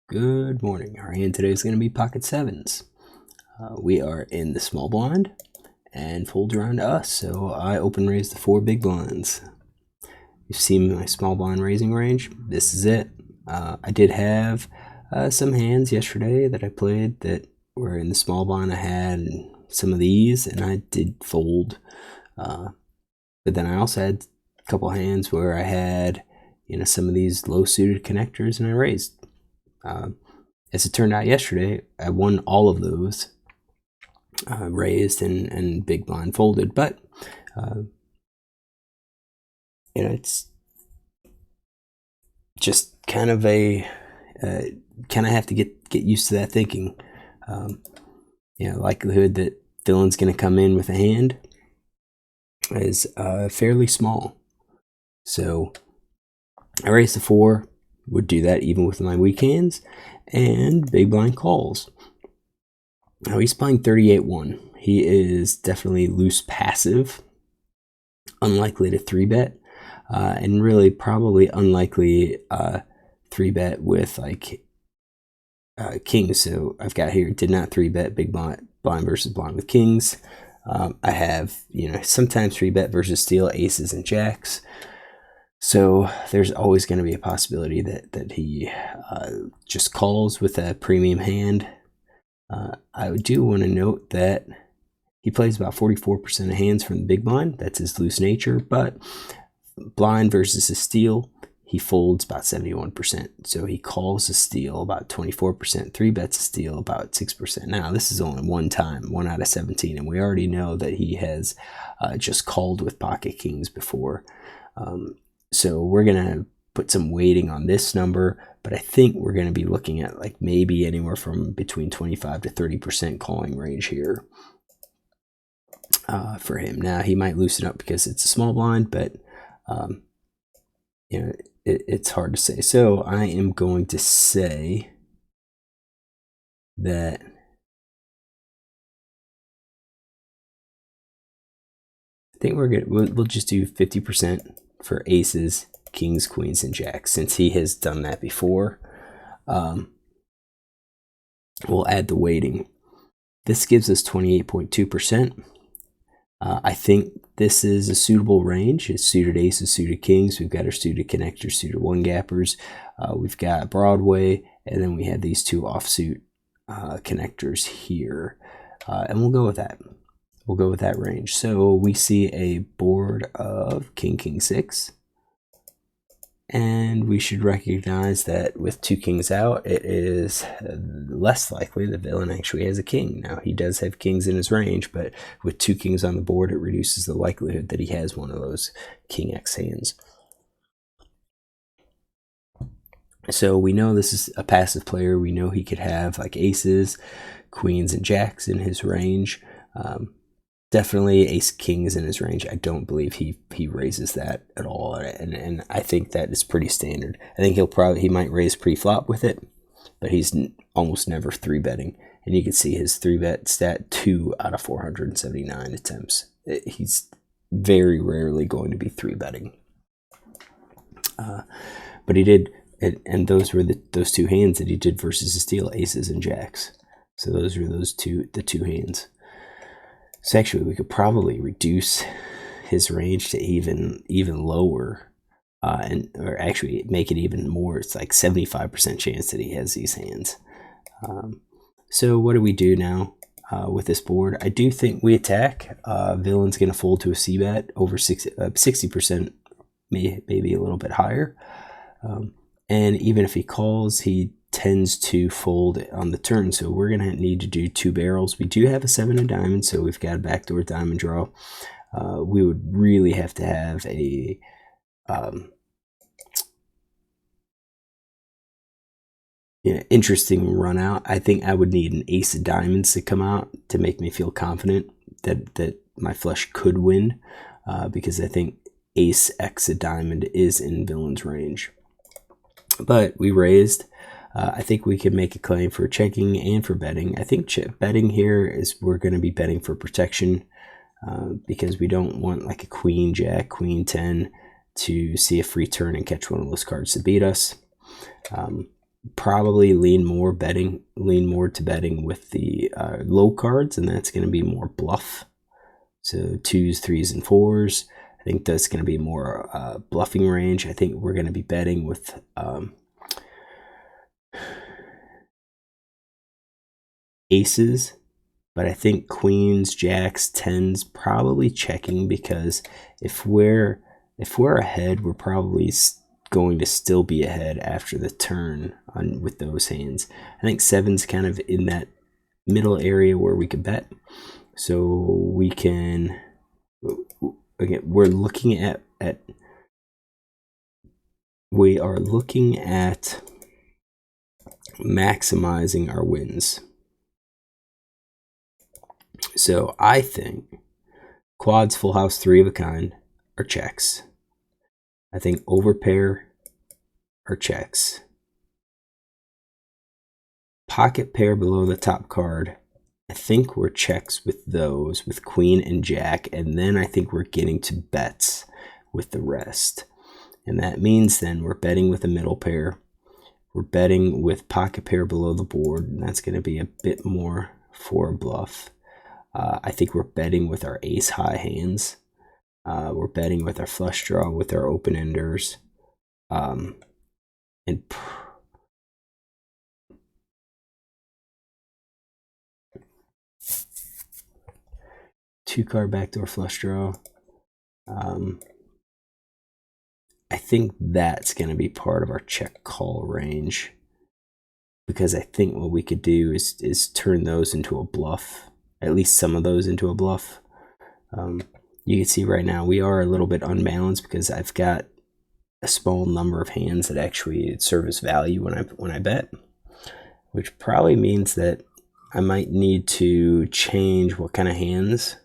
Good morning. Our hand today is going to be pocket sevens. We are in the small blind and folds around to us. So I open raise the 4 big blinds. You've seen my small blind raising range. This is it. I did have some hands yesterday that I played that were in the small blind. I had some of these and I did fold. But then I also had a couple hands where I had some of these low suited connectors and I raised. As it turned out yesterday, I won all of those, raised and big blind folded. But it's just kind of have to get used to that thinking. Likelihood that villain's going to come in with a hand is fairly small. So I raised the 4. Would do that even with my weak hands, and big blind calls. Now he's playing 38-1. He is definitely loose passive, unlikely to 3-bet, and really probably unlikely 3-bet with like kings. So I've got here did not 3-bet big blind versus blind with kings. I have sometimes 3-bet versus steal aces and jacks. So there's always going to be a possibility that he just calls with a premium hand. I do want to note that he plays about 44% of hands from the big blind. That's his loose nature. But blind versus a steal, he folds about 71%. So he calls a steal about 24%, 3-bets a steal about 6%. Now, this is only one time, 1 out of 17. And we already know that he has just called with pocket kings before. So we're going to put some weighting on this number, but I think we're going to be looking at like maybe anywhere from between 25 to 30% calling range here for him. Now, he might loosen up because it's a small blind, but it's hard to say. So I am going to say that I think we'll just do 50% for aces, kings, queens, and jacks. Since he has done that before, we'll add the weighting. This gives us 28.2%. I think this is a suitable range. It's suited aces, suited kings. We've got our suited connectors, suited one-gappers. We've got Broadway, and then we have these 2 offsuit connectors here. And we'll go with that. We'll go with that range. So we see a board of king, king, 6. And we should recognize that with 2 kings out, it is less likely the villain actually has a king. Now, he does have kings in his range, but with 2 kings on the board, it reduces the likelihood that he has one of those king X hands. So we know this is a passive player. We know he could have like aces, queens, and jacks in his range. Definitely ace king is in his range. I don't believe he raises that at all, and I think that is pretty standard. I think he might raise pre-flop with it, but he's almost never 3-betting. And you can see his 3-bet stat 2 out of 479 attempts. He's very rarely going to be 3-betting. But he did, and those were those 2 hands that he did versus his steal, aces and jacks. So those were the two hands. So actually, we could probably reduce his range to even lower, or actually make it even more. It's like 75% chance that he has these hands. So what do we do now with this board? I do think we attack. Villain's going to fold to a c-bet over 60%, maybe a little bit higher. And even if he calls, he tends to fold on the turn, so we're going to need to do 2 barrels. We do have a 7 of diamonds, so we've got a backdoor diamond draw. We would really have to have a interesting run out. I think I would need an ace of diamonds to come out to make me feel confident that my flush could win, because I think ace X a diamond is in villain's range. But we raised. I think we can make a claim for checking and for betting. I think betting here is we're going to be betting for protection, because we don't want like a queen, jack, queen 10 to see a free turn and catch one of those cards to beat us. probably lean more to betting with the low cards, and that's going to be more bluff. So 2s, 3s, and 4s. I think that's going to be more bluffing range. I think we're going to be betting with aces, but I think queens, jacks, tens probably checking, because if we're ahead, we're probably going to still be ahead after the turn with those hands. I think sevens kind of in that middle area where we could bet. So we can, again, we are looking at maximizing our wins. So I think quads, full house, 3 of a kind are checks. I think overpair are checks. Pocket pair below the top card, I think we're checks with those, with queen and jack, and then I think we're getting to bets with the rest. And that means then we're betting with a middle pair. We're betting with pocket pair below the board, and that's going to be a bit more for a bluff. I think we're betting with our ace high hands. We're betting with our flush draw, with our open enders. And two card backdoor flush draw. I think that's going to be part of our check call range, because I think what we could do is turn those into a bluff, at least some of those into a bluff. You can see right now we are a little bit unbalanced, because I've got a small number of hands that actually serve as value when I bet, which probably means that I might need to change what kind of hands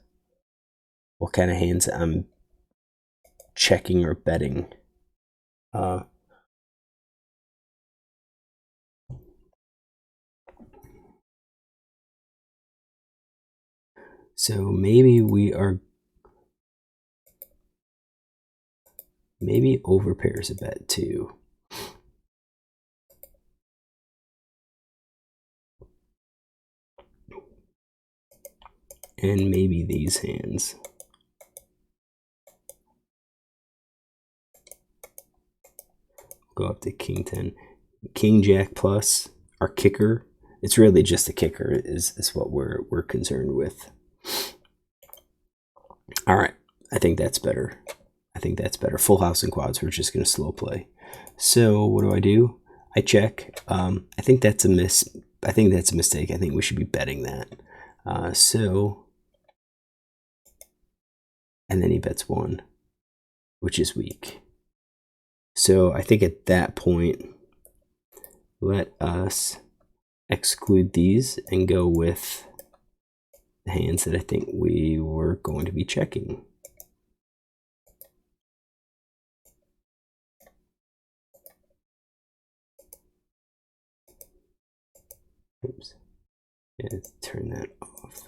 I'm checking or betting. So maybe overpairs a bet too. And maybe these hands. Go up to king 10. King jack plus, our kicker. It's really just a kicker is what we're concerned with. All right, I think that's better. Full house and quads, we're just going to slow play. So what do? I check. I think that's a mistake. I think we should be betting that. And then he bets 1, which is weak. So I think at that point, let us exclude these and go with the hands that I think we were going to be checking. Oops. Let's turn that off.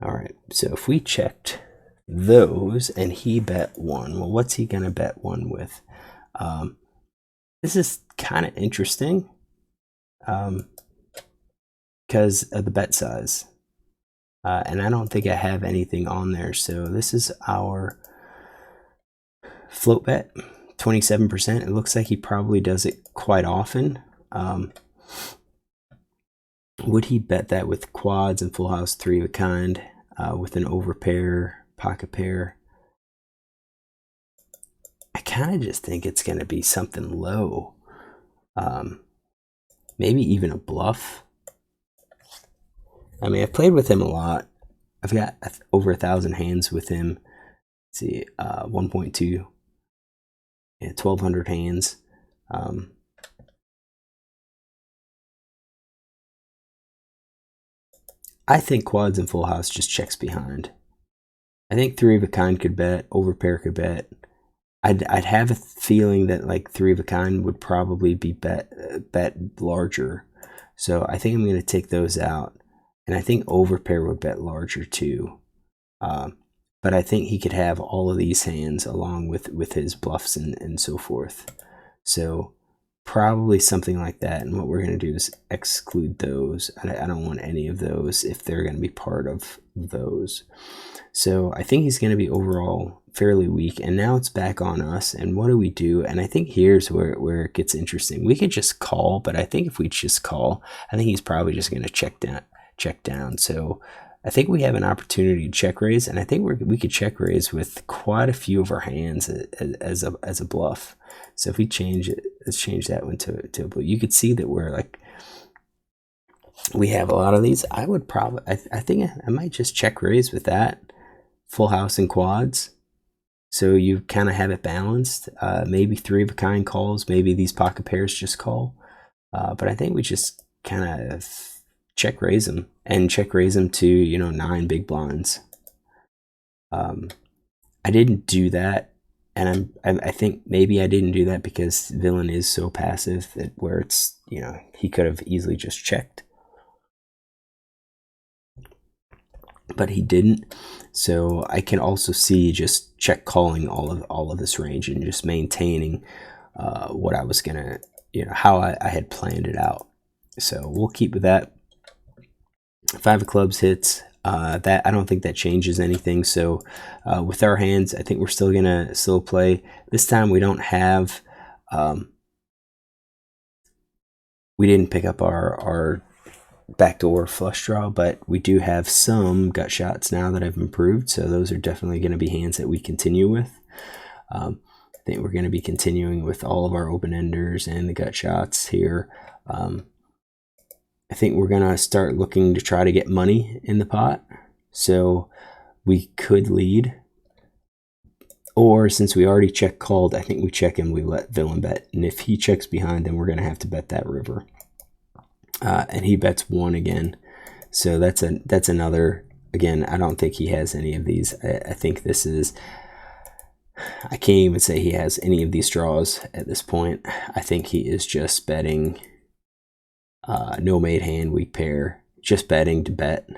All right, so if we checked those and he bet 1, well, what's he gonna bet 1 with? This is kind of interesting because of the bet size, and I don't think I have anything on there. So this is our float bet, 27%. It looks like he probably does it quite often. Would he bet that with quads and full house, 3 of a kind, with an overpair, pocket pair? I kind of just think it's going to be something low. Maybe even a bluff. I mean, I've played with him a lot. I've got over 1,000 hands with him. Let's see, 1.2, 1,200 hands. I think quads and full house just checks behind. I think 3 of a kind could bet, overpair could bet. I'd have a feeling that like 3 of a kind would probably be bet larger. So I think I'm going to take those out. And I think overpair would bet larger too. But I think he could have all of these hands along with his bluffs and so forth. So probably something like that. And what we're going to do is exclude those. I don't want any of those if they're going to be part of those. So I think he's going to be overall fairly weak. And now it's back on us. And what do we do? And I think here's where it gets interesting. We could just call, but I think if we just call, I think he's probably just going to check down. So I think we have an opportunity to check raise, and I think we could check raise with quite a few of our hands as a bluff. So if we change it, let's change that one to a blue. You could see that we're like, we have a lot of these. I would probably, I think I might just check raise with that full house and quads. So you kind of have it balanced. Maybe 3 of a kind calls. Maybe these pocket pairs just call. But I think we just kind of check raise them and check raise them to 9 big blinds. I didn't do that, and I think maybe I didn't do that because villain is so passive that where it's he could have easily just checked, but he didn't. So I can also see just check calling all of this range and just maintaining what I was gonna how I had planned it out. So we'll keep with that. 5 of clubs hits. That I don't think that changes anything. So with our hands, I think we're still gonna play. This time we don't have. We didn't pick up our backdoor flush draw, but we do have some gut shots now that I've improved. So those are definitely going to be hands that we continue with. I think we're going to be continuing with all of our open enders and the gut shots here. I think we're going to start looking to try to get money in the pot. So we could lead. Or since we already check called, I think we check and we let villain bet. And if he checks behind, then we're going to have to bet that river. And he bets 1 again. So that's another. Again, I don't think he has any of these. I think this is. I can't even say he has any of these draws at this point. I think he is just betting. No made hand, weak pair, just betting to bet,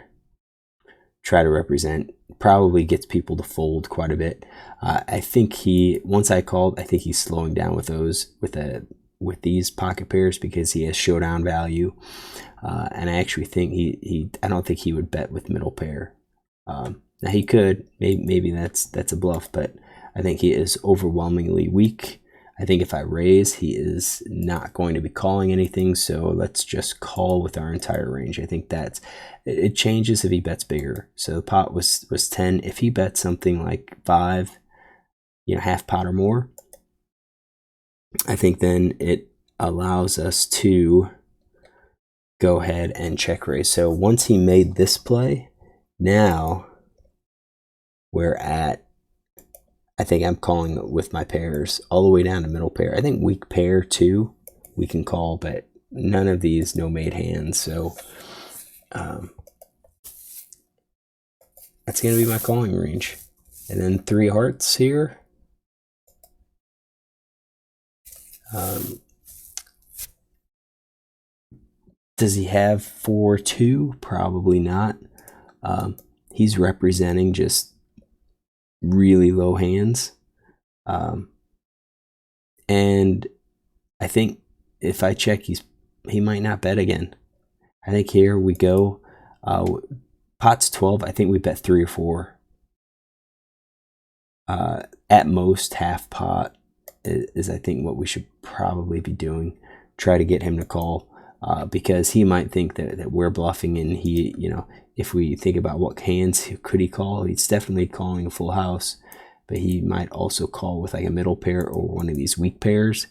try to represent, probably gets people to fold quite a bit. I think once I called, I think he's slowing down with those, with these pocket pairs because he has showdown value. And I actually think I don't think he would bet with middle pair. Now he could, maybe that's a bluff, but I think he is overwhelmingly weak. I think if I raise, he is not going to be calling anything, so let's just call with our entire range. I think it changes if he bets bigger. So the pot was 10. If he bets something like 5, half pot or more, I think then it allows us to go ahead and check raise. So once he made this play, now we're at, I think I'm calling with my pairs all the way down to middle pair. I think weak pair too, we can call, but none of these no made hands. So that's going to be my calling range. And then 3 hearts here. Does he have 4-2? Probably not. He's representing just really low hands. And I think if I check, he might not bet again. I think here we go. Pot's 12. I think we bet 3 or 4. At most, half pot is I think what we should probably be doing. Try to get him to call. Because he might think that we're bluffing, and he, if we think about what hands could he call, he's definitely calling a full house, but he might also call with like a middle pair or one of these weak pairs,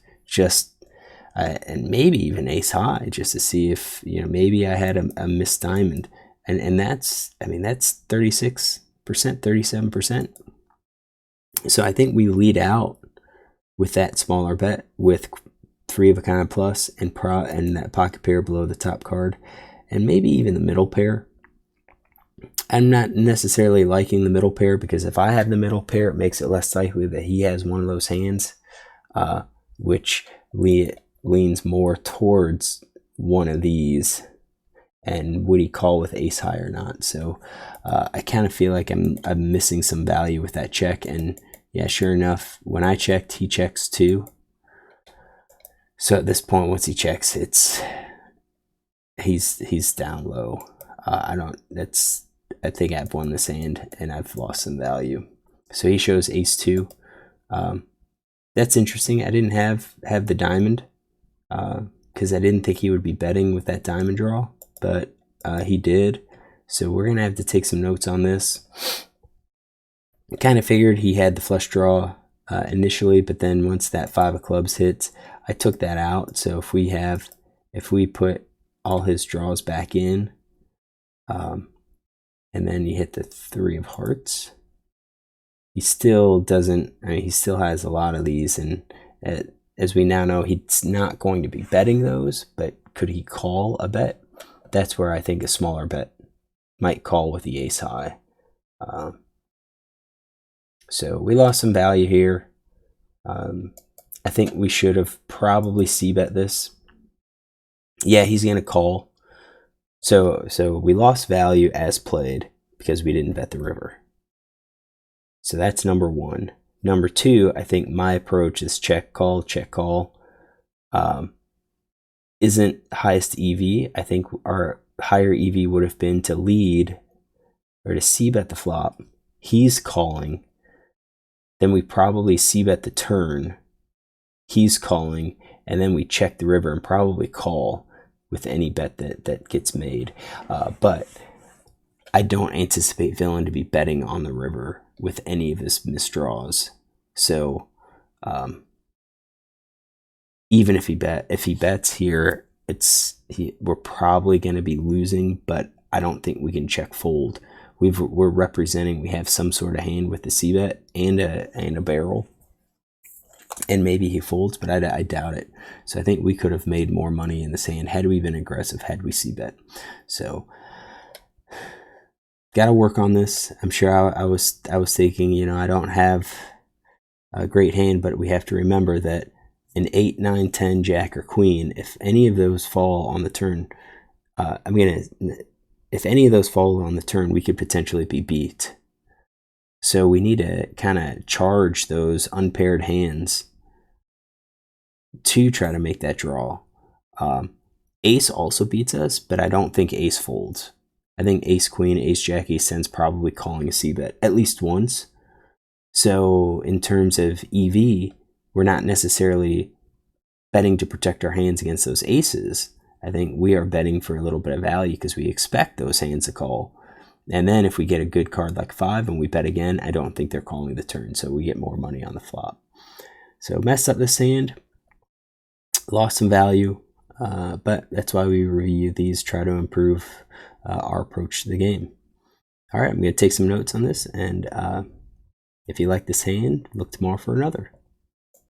and maybe even ace high, just to see if maybe I had a missed diamond, and that's 36%, 37%. So I think we lead out with that smaller bet with 3 of a kind plus and that pocket pair below the top card, and maybe even the middle pair. I'm not necessarily liking the middle pair because if I have the middle pair, it makes it less likely that he has one of those hands, which leans more towards one of these. And would he call with ace high or not? So I kind of feel like I'm missing some value with that check. And yeah, sure enough, when I checked, he checks too. So at this point, once he checks, he's down low. I think I've won this hand and I've lost some value. So he shows ace 2. That's interesting. I didn't have the diamond because I didn't think he would be betting with that diamond draw, but he did. So we're gonna have to take some notes on this. I kind of figured he had the flush draw initially, but then once that 5 of clubs hits, I took that out. So if we put all his draws back in, and then you hit the 3 of hearts, he still doesn't, I mean, he still has a lot of these, and as we now know, he's not going to be betting those, but could he call a bet? That's where I think a smaller bet might call with the ace high. So we lost some value here. I think we should have probably c-bet this. Yeah, he's going to call. So we lost value as played because we didn't bet the river. So that's number 1. Number 2, I think my approach is check call, check call. Isn't highest EV. I think our higher EV would have been to lead or to c-bet the flop. He's calling. Then we probably c-bet the turn. He's calling, and then we check the river and probably call with any bet that gets made. But I don't anticipate villain to be betting on the river with any of his misdraws. So even if he bets here, we're probably going to be losing, but I don't think we can check fold. We're representing, we have some sort of hand with the c-bet and a barrel, and maybe he folds, but I doubt it. So I think we could have made more money in this hand had we been aggressive, had we c-bet. So got to work on this. I'm sure I was thinking, I don't have a great hand, but we have to remember that an 8, 9, 10, jack, or queen, if any of those fall on the turn, if any of those fall on the turn, we could potentially be beat. So we need to kind of charge those unpaired hands to try to make that draw. Ace also beats us, but I don't think ace folds. I think ace queen, ace jack, ace 10's probably calling a c-bet at least once. So in terms of EV, we're not necessarily betting to protect our hands against those aces. I think we are betting for a little bit of value because we expect those hands to call. And then if we get a good card like 5 and we bet again, I don't think they're calling the turn, so we get more money on the flop. So messed up this hand, lost some value, but that's why we review these, try to improve our approach to the game. All right, I'm going to take some notes on this, and if you like this hand, look tomorrow for another.